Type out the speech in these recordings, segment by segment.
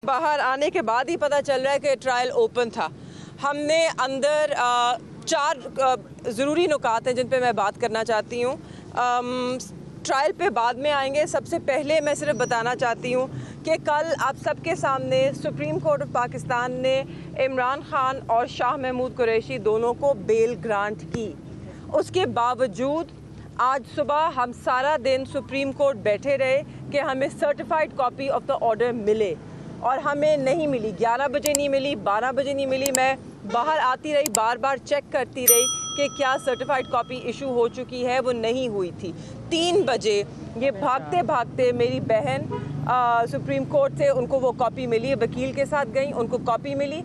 बाहर आने के बाद ही पता चल रहा है कि ट्रायल ओपन था। हमने अंदर चार ज़रूरी नुकात हैं जिन पे मैं बात करना चाहती हूँ। ट्रायल पे बाद में आएंगे। सबसे पहले मैं सिर्फ बताना चाहती हूँ कि कल आप सबके सामने सुप्रीम कोर्ट ऑफ पाकिस्तान ने इमरान खान और शाह महमूद कुरैशी दोनों को बेल ग्रांट की। उसके बावजूद आज सुबह हम सारा दिन सुप्रीम कोर्ट बैठे रहे कि हमें certified copy of the order मिले और हमें नहीं मिली। 11 बजे नहीं मिली, 12 बजे नहीं मिली। मैं बाहर आती रही, बार बार चेक करती रही कि क्या सर्टिफाइड कॉपी इशू हो चुकी है, वो नहीं हुई थी। 3 बजे ये भागते भागते मेरी बहन सुप्रीम कोर्ट से उनको वो कॉपी मिली, वकील के साथ गई, उनको कॉपी मिली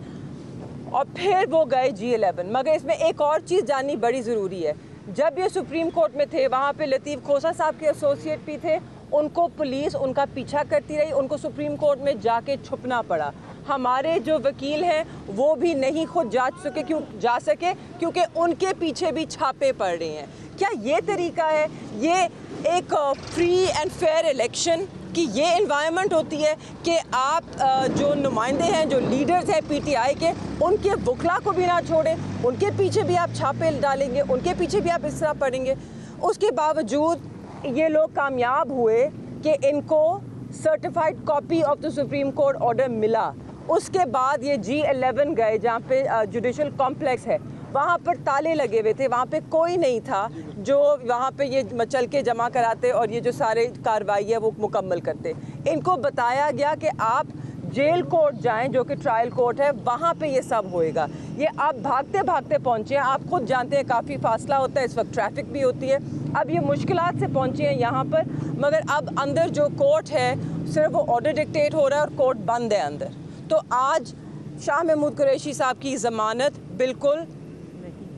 और फिर वो गए G11। मगर इसमें एक और चीज़ जाननी बड़ी ज़रूरी है। जब ये सुप्रीम कोर्ट में थे वहाँ पे लतीफ़ खोसा साहब के एसोसिएट भी थे, उनको पुलिस उनका पीछा करती रही, उनको सुप्रीम कोर्ट में जाके छुपना पड़ा। हमारे जो वकील हैं वो भी नहीं खुद जा सके क्योंकि उनके पीछे भी छापे पड़ रहे हैं। क्या ये तरीका है, ये एक फ्री एंड फेयर इलेक्शन की ये एनवायरनमेंट होती है कि आप जो नुमाइंदे हैं, जो लीडर्स हैं PTI के, उनके वकला को भी ना छोड़ें, उनके पीछे भी आप छापे डालेंगे, उनके पीछे भी आप इस तरह पढ़ेंगे। उसके बावजूद ये लोग कामयाब हुए कि इनको certified copy of the supreme court order मिला। उसके बाद ये G11 गए जहाँ पे जुडिशल कॉम्प्लेक्स है, वहाँ पर ताले लगे हुए थे, वहाँ पे कोई नहीं था जो वहाँ पे ये चल के जमा कराते और ये जो सारे कार्रवाई है वो मुकम्मल करते। इनको बताया गया कि आप जेल कोर्ट जाएं जो कि ट्रायल कोर्ट है, वहाँ पे ये सब होएगा। ये आप भागते भागते पहुँचे हैं, आप खुद जानते हैं काफ़ी फासला होता है, इस वक्त ट्रैफिक भी होती है। अब ये मुश्किलात से पहुँचे हैं यहाँ पर, मगर अब अंदर जो कोर्ट है सिर्फ वो ऑर्डर डिक्टेट हो रहा है और कोर्ट बंद है अंदर। तो आज शाह महमूद कुरैशी साहब की ज़मानत बिल्कुल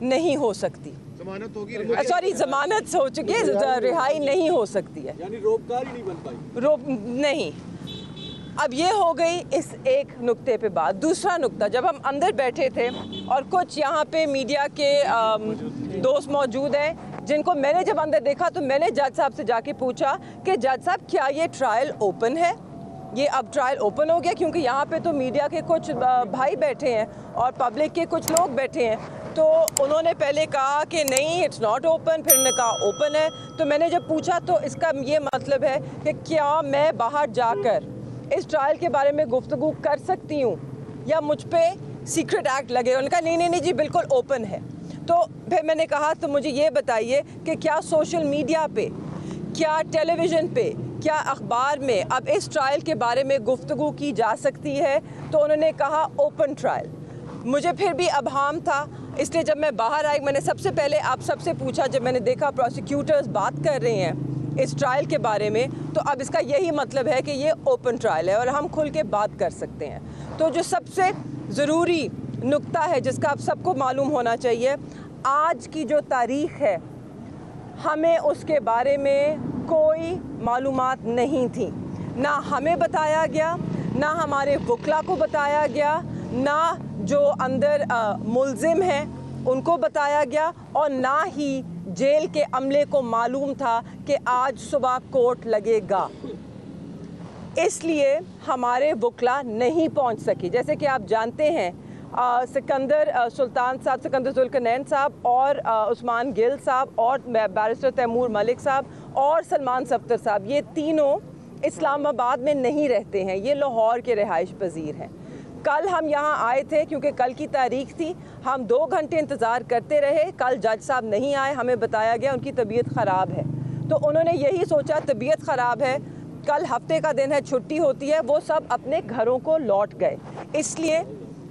नहीं हो सकती। जमानत होगी, सॉरी जमानत हो चुकी है, रिहाई नहीं हो सकती है, यानी रोबकार ही नहीं बन पाई। रोक नहीं। अब ये हो गई इस एक नुक्ते पे बात। दूसरा नुक्ता, जब हम अंदर बैठे थे और कुछ यहाँ पे मीडिया के दोस्त मौजूद हैं जिनको मैंने जब अंदर देखा तो मैंने जज साहब से जाके पूछा कि जज साहब क्या ये ट्रायल ओपन है? ये अब ट्रायल ओपन हो गया? क्योंकि यहाँ पे तो मीडिया के कुछ भाई बैठे हैं और पब्लिक के कुछ लोग बैठे हैं। तो उन्होंने पहले कहा कि नहीं, इट्स नॉट ओपन, फिर उन्होंने कहा ओपन है। तो मैंने जब पूछा तो इसका ये मतलब है कि क्या मैं बाहर जाकर इस ट्रायल के बारे में गुफ्तगू कर सकती हूँ या मुझ पर सीक्रेट एक्ट लगे? उन्होंने कहा नहीं नहीं नहीं जी, बिल्कुल ओपन है। तो फिर मैंने कहा तो मुझे ये बताइए कि क्या सोशल मीडिया पे, क्या टेलीविज़न पे, क्या अखबार में अब इस ट्रायल के बारे में गुफ्तगू की जा सकती है? तो उन्होंने कहा ओपन ट्रायल। मुझे फिर भी अबहाम था, इसलिए जब मैं बाहर आई मैंने सबसे पहले आप सबसे पूछा। जब मैंने देखा प्रोसिक्यूटर्स बात कर रहे हैं इस ट्रायल के बारे में, तो अब इसका यही मतलब है कि ये ओपन ट्रायल है और हम खुल के बात कर सकते हैं। तो जो सबसे ज़रूरी नुक्ता है जिसका आप सबको मालूम होना चाहिए, आज की जो तारीख़ है हमें उसके बारे में कोई मालूमात नहीं थी। ना हमें बताया गया, ना हमारे वकला को बताया गया, ना जो अंदर मुल्ज़िम हैं उनको बताया गया और ना ही जेल के अमले को मालूम था कि आज सुबह कोर्ट लगेगा। इसलिए हमारे वकला नहीं पहुंच सकी। जैसे कि आप जानते हैं सिकंदर सुल्तान साहब, सिकंदर जुल्करनैन साहब और उस्मान गिल साहब और बैरिस्टर तैमूर मलिक साहब और सलमान सफ्तर साहब, ये तीनों इस्लामाबाद में नहीं रहते हैं, ये लाहौर के रिहाइश पजीर हैं। कल हम यहाँ आए थे क्योंकि कल की तारीख थी, हम 2 घंटे इंतज़ार करते रहे। कल जज साहब नहीं आए, हमें बताया गया उनकी तबीयत ख़राब है। तो उन्होंने यही सोचा तबीयत ख़राब है, कल हफ्ते का दिन है, छुट्टी होती है, वो सब अपने घरों को लौट गए। इसलिए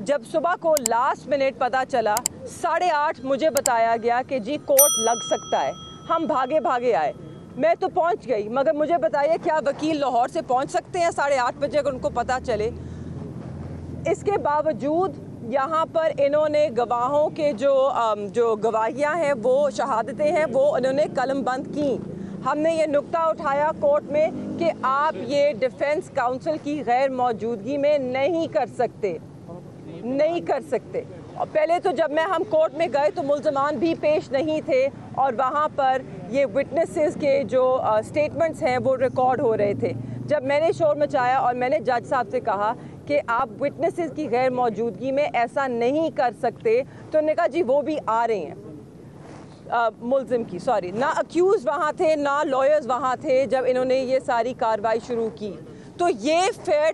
जब सुबह को लास्ट मिनट पता चला 8:30 मुझे बताया गया कि जी कोर्ट लग सकता है। हम भागे भागे आए, मैं तो पहुंच गई, मगर मुझे बताइए क्या वकील लाहौर से पहुंच सकते हैं 8:30 बजे अगर उनको पता चले? इसके बावजूद यहाँ पर इन्होंने गवाहों के जो गवाहियाँ हैं, वो शहादतें हैं, वो इन्होंने कलम बंद की। हमने ये नुक्ता उठाया कोर्ट में कि आप ये डिफेंस काउंसिल की गैर मौजूदगी में नहीं कर सकते, नहीं कर सकते। और पहले तो जब हम कोर्ट में गए तो मुल्ज़मान भी पेश नहीं थे और वहाँ पर ये विटनेसेस के जो स्टेटमेंट्स हैं वो रिकॉर्ड हो रहे थे। जब मैंने शोर मचाया और मैंने जज साहब से कहा कि आप विटनेसेस की गैर मौजूदगी में ऐसा नहीं कर सकते, तो उन्होंने कहा जी वो भी आ रहे हैं। मुल्जिम की सॉरी, ना अक्यूज़ वहाँ थे ना लॉयर्स वहाँ थे जब इन्होंने ये सारी कार्रवाई शुरू की। तो ये फेयर